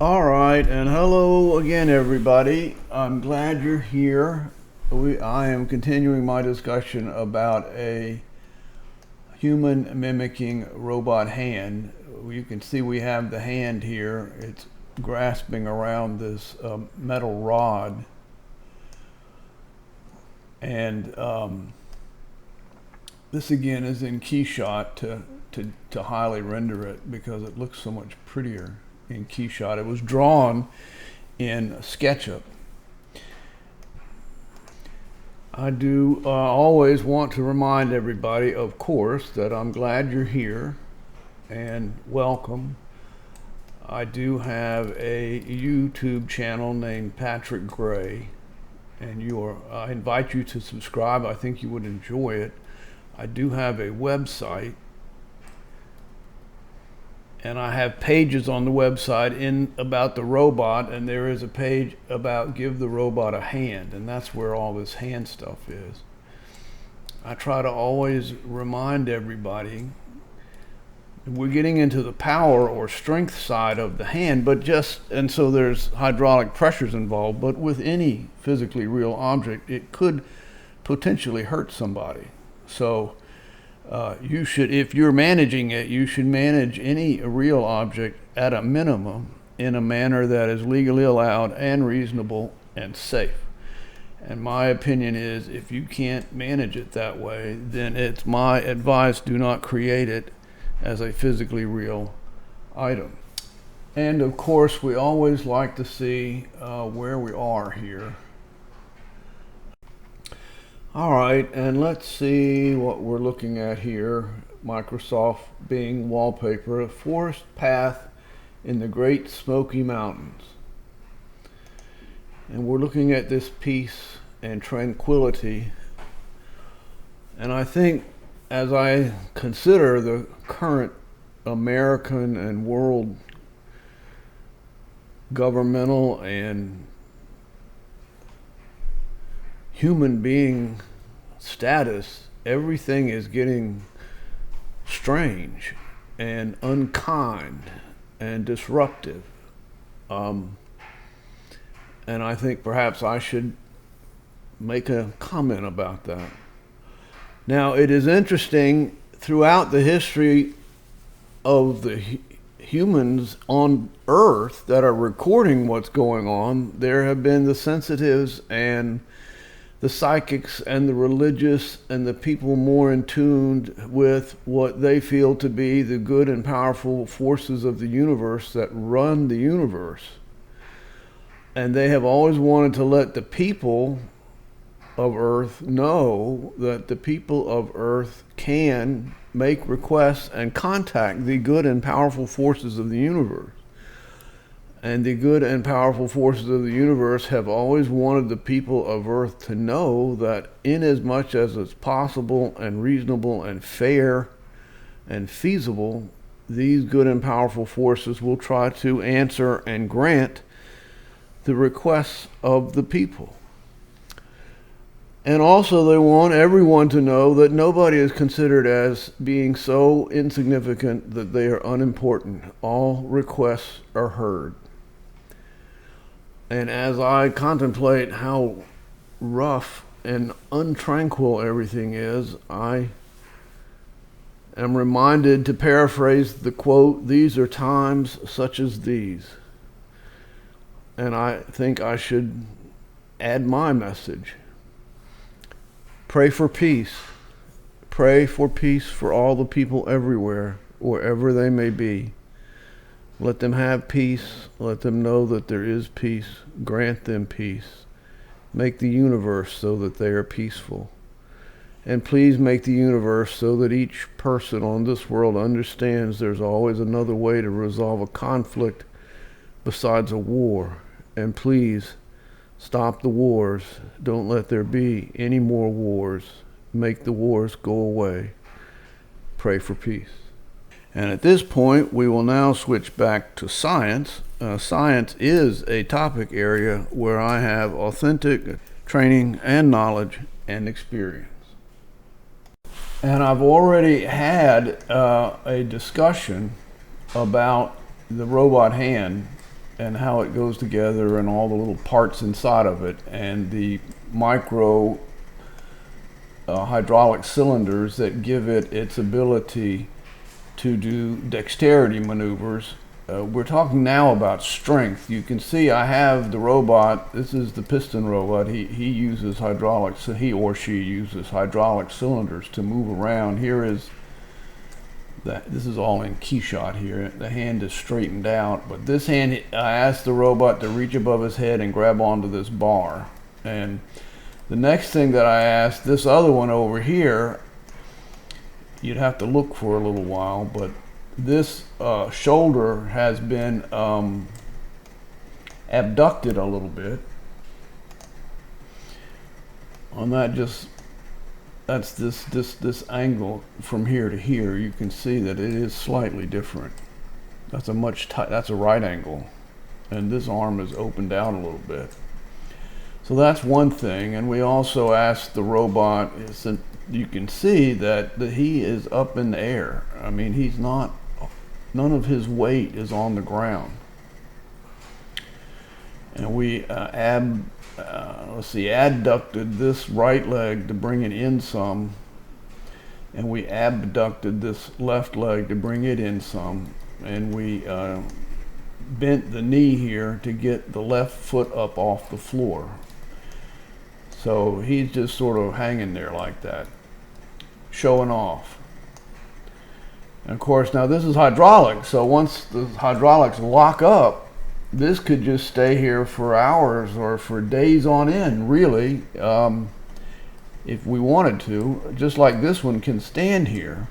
All right, and hello again, everybody. I'm glad you're here. I am continuing my discussion about a human mimicking robot hand. You can see we have the hand here. It's grasping around this metal rod, and this again is in Keyshot to highly render it because it looks so much prettier in Keyshot. It was drawn in SketchUp. I do always want to remind everybody, of course, that I'm glad you're here and welcome. I do have a YouTube channel named Patrick Gray, and I invite you to subscribe. I think you would enjoy it. I do have a website, and I have pages on the website about the robot, and there is a page about give the robot a hand, and that's where all this hand stuff is. I try to always remind everybody we're getting into the power or strength side of the hand, and so there's hydraulic pressures involved, but with any physically real object, it could potentially hurt somebody. So you should, if you're managing it, you should manage any real object at a minimum in a manner that is legally allowed and reasonable and safe. And my opinion is, if you can't manage it that way, then it's my advice, do not create it as a physically real item. And of course, we always like to see where we are here. All right, and let's see what we're looking at here. Microsoft Bing wallpaper, a forest path in the Great Smoky Mountains. And we're looking at this peace and tranquility. And I think as I consider the current American and world governmental and human being status, everything is getting strange and unkind and disruptive. And I think perhaps I should make a comment about that. Now, it is interesting, throughout the history of the humans on Earth that are recording what's going on, there have been the sensitives and the psychics and the religious and the people more in tune with what they feel to be the good and powerful forces of the universe that run the universe. And they have always wanted to let the people of Earth know that the people of Earth can make requests and contact the good and powerful forces of the universe. And the good and powerful forces of the universe have always wanted the people of Earth to know that inasmuch as it's possible and reasonable and fair and feasible, these good and powerful forces will try to answer and grant the requests of the people. And also they want everyone to know that nobody is considered as being so insignificant that they are unimportant. All requests are heard. And as I contemplate how rough and untranquil everything is, I am reminded to paraphrase the quote, "These are times such as these." And I think I should add my message. Pray for peace. Pray for peace for all the people everywhere, wherever they may be. Let them have peace. Let them know that there is peace. Grant them peace. Make the universe so that they are peaceful. And please make the universe so that each person on this world understands there's always another way to resolve a conflict besides a war. And please stop the wars. Don't let there be any more wars. Make the wars go away. Pray for peace. And at this point, we will now switch back to science. Science is a topic area where I have authentic training and knowledge and experience. And I've already had a discussion about the robot hand and how it goes together and all the little parts inside of it, and the micro hydraulic cylinders that give it its ability to do dexterity maneuvers. We're talking now about strength. You can see I have the robot. This is the piston robot. He uses hydraulics. He or she uses hydraulic cylinders to move around. Here is that. This is all in key shot here. The hand is straightened out, but this hand, I asked the robot to reach above his head and grab onto this bar. And the next thing that I asked, this other one over here, you'd have to look for a little while, but this shoulder has been abducted a little bit. On that, that's this angle from here to here. You can see that it is slightly different. That's a right angle, and this arm is opened out a little bit. So that's one thing. And we also asked the robot, you can see that he is up in the air. I mean, he's not, none of his weight is on the ground. And we adducted this right leg to bring it in some, and we abducted this left leg to bring it in some, and we bent the knee here to get the left foot up off the floor. So he's just sort of hanging there like that, showing off. And of course, now this is hydraulic, so once the hydraulics lock up, this could just stay here for hours or for days on end, really, if we wanted to, just like this one can stand here.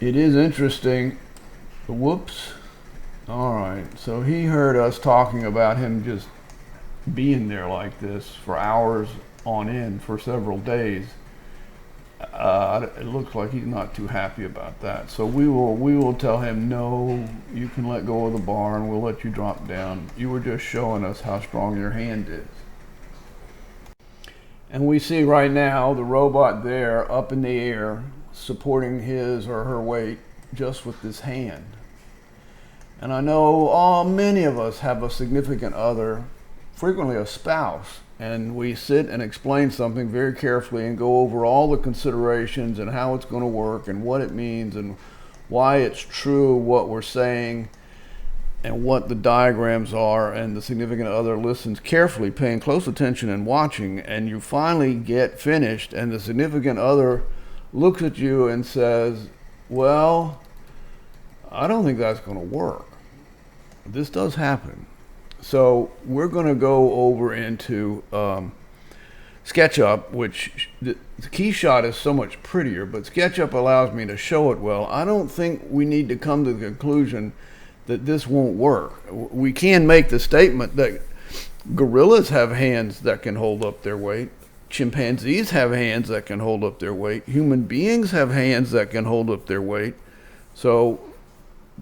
It is interesting. Whoops. All right, so he heard us talking about him just being there like this for hours on end for several days. It looks like he's not too happy about that. So we will tell him, no, you can let go of the bar and we'll let you drop down. You were just showing us how strong your hand is. And we see right now the robot there up in the air supporting his or her weight just with this hand. And I know many of us have a significant other, frequently a spouse, and we sit and explain something very carefully and go over all the considerations and how it's going to work and what it means and why it's true what we're saying and what the diagrams are, and the significant other listens carefully, paying close attention and watching, and you finally get finished and the significant other looks at you and says, well, I don't think that's going to work. This does happen. So we're going to go over into SketchUp, which the key shot is so much prettier, but SketchUp allows me to show it well. I don't think we need to come to the conclusion that this won't work. We can make the statement that gorillas have hands that can hold up their weight. Chimpanzees have hands that can hold up their weight. Human beings have hands that can hold up their weight. So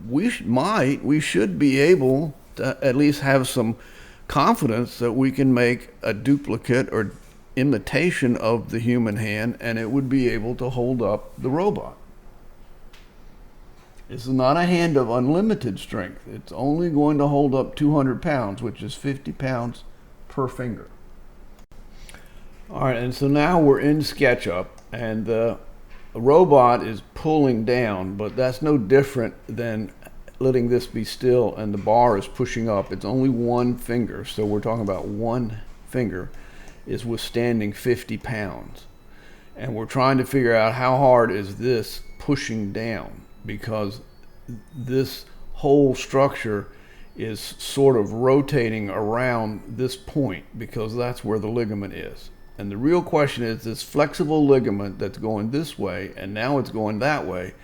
we should be able to at least have some confidence that we can make a duplicate or imitation of the human hand, and it would be able to hold up the robot. This is not a hand of unlimited strength. It's only going to hold up 200 pounds, which is 50 pounds per finger. All right, and so now we're in SketchUp, and the robot is pulling down, but that's no different than letting this be still, and the bar is pushing up. It's only one finger, so we're talking about one finger is withstanding 50 pounds. And we're trying to figure out how hard is this pushing down, because this whole structure is sort of rotating around this point, because that's where the ligament is. And the real question is, this flexible ligament that's going this way and now it's going that way,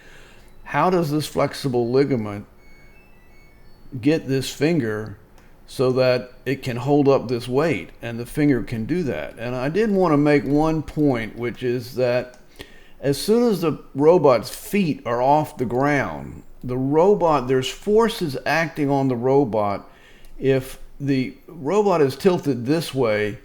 how does this flexible ligament get this finger so that it can hold up this weight, and the finger can do that? And I did want to make one point, which is that as soon as the robot's feet are off the ground, there's forces acting on the robot. If the robot is tilted this way,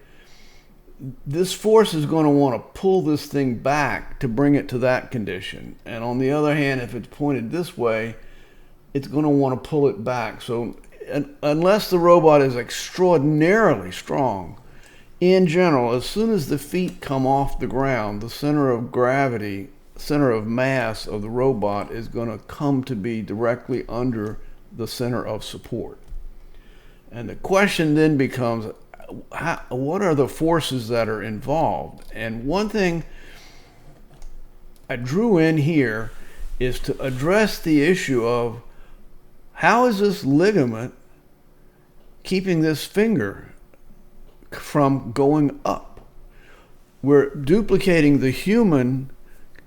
this force is going to want to pull this thing back to bring it to that condition. And on the other hand, if it's pointed this way, it's going to want to pull it back. So unless the robot is extraordinarily strong, in general, as soon as the feet come off the ground, the center of gravity, center of mass of the robot is going to come to be directly under the center of support. And the question then becomes, what are the forces that are involved? And one thing I drew in here is to address the issue of how is this ligament keeping this finger from going up? We're duplicating the human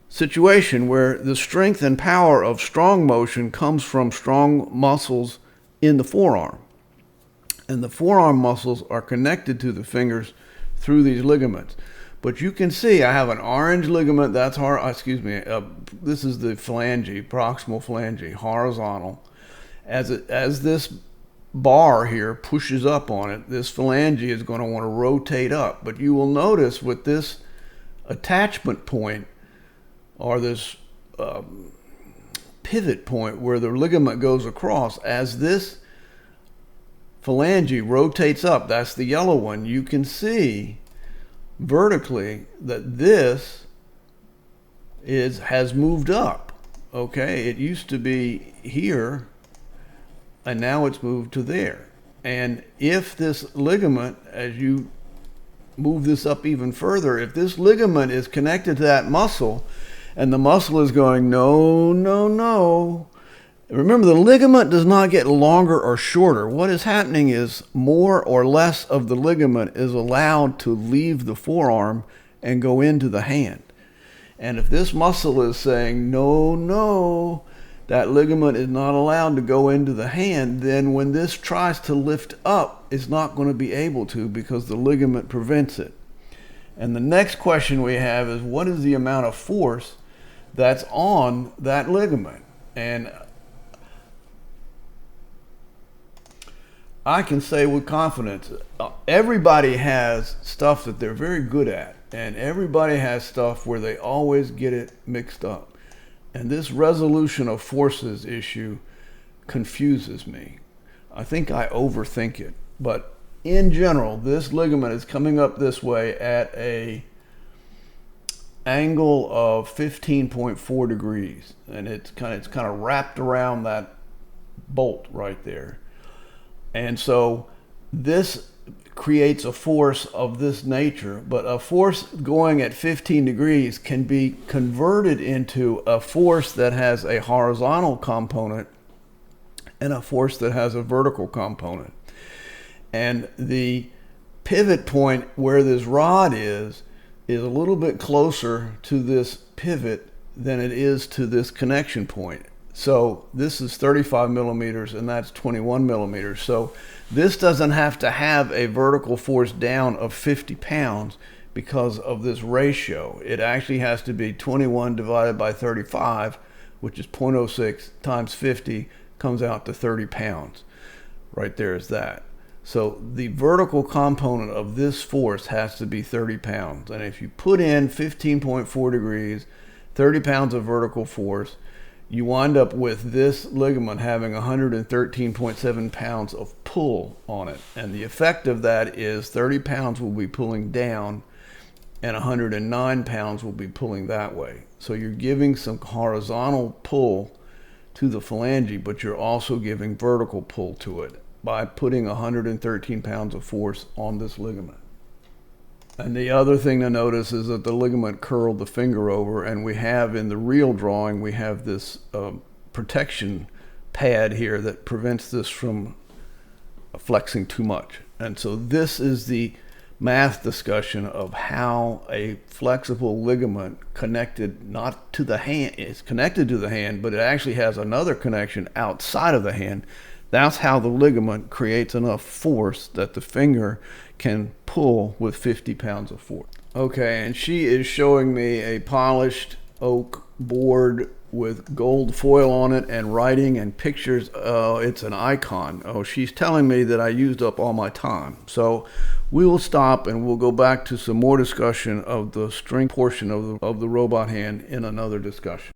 situation where the strength and power of strong motion comes from strong muscles in the forearm. And the forearm muscles are connected to the fingers through these ligaments. But you can see I have an orange ligament, that's this is the phalange, proximal phalange, horizontal. As this bar here pushes up on it, this phalange is going to want to rotate up. But you will notice with this attachment point, or this pivot point where the ligament goes across, as this phalange rotates up, that's the yellow one, you can see vertically that this has moved up. Okay, it used to be here and now it's moved to there. And if this ligament, as you move this up even further, if this ligament is connected to that muscle and the muscle is going no, no, no, remember, the ligament does not get longer or shorter. What is happening is more or less of the ligament is allowed to leave the forearm and go into the hand. And if this muscle is saying, no, no, that ligament is not allowed to go into the hand, then when this tries to lift up, it's not going to be able to because the ligament prevents it. And the next question we have is, what is the amount of force that's on that ligament? And I can say with confidence, everybody has stuff that they're very good at, and everybody has stuff where they always get it mixed up. And this resolution of forces issue confuses me. I think I overthink it. But in general, this ligament is coming up this way at a angle of 15.4 degrees. And it's kind of wrapped around that bolt right there. And so this creates a force of this nature, but a force going at 15 degrees can be converted into a force that has a horizontal component and a force that has a vertical component. And the pivot point where this rod is a little bit closer to this pivot than it is to this connection point. So this is 35 millimeters and that's 21 millimeters. So this doesn't have to have a vertical force down of 50 pounds because of this ratio. It actually has to be 21 divided by 35, which is 0.06 times 50, comes out to 30 pounds. Right there is that. So the vertical component of this force has to be 30 pounds. And if you put in 15.4 degrees, 30 pounds of vertical force, you wind up with this ligament having 113.7 pounds of pull on it. And the effect of that is 30 pounds will be pulling down and 109 pounds will be pulling that way. So you're giving some horizontal pull to the phalange, but you're also giving vertical pull to it by putting 113 pounds of force on this ligament. And the other thing to notice is that the ligament curled the finger over, and we have in the real drawing, we have this protection pad here that prevents this from flexing too much. And so this is the math discussion of how a flexible ligament connected not to the hand, it's connected to the hand, but it actually has another connection outside of the hand. That's how the ligament creates enough force that the finger can pull with 50 pounds of force. Okay, and she is showing me a polished oak board with gold foil on it and writing and pictures. It's an icon. Oh, she's telling me that I used up all my time. So we will stop and we'll go back to some more discussion of the string portion of the robot hand in another discussion.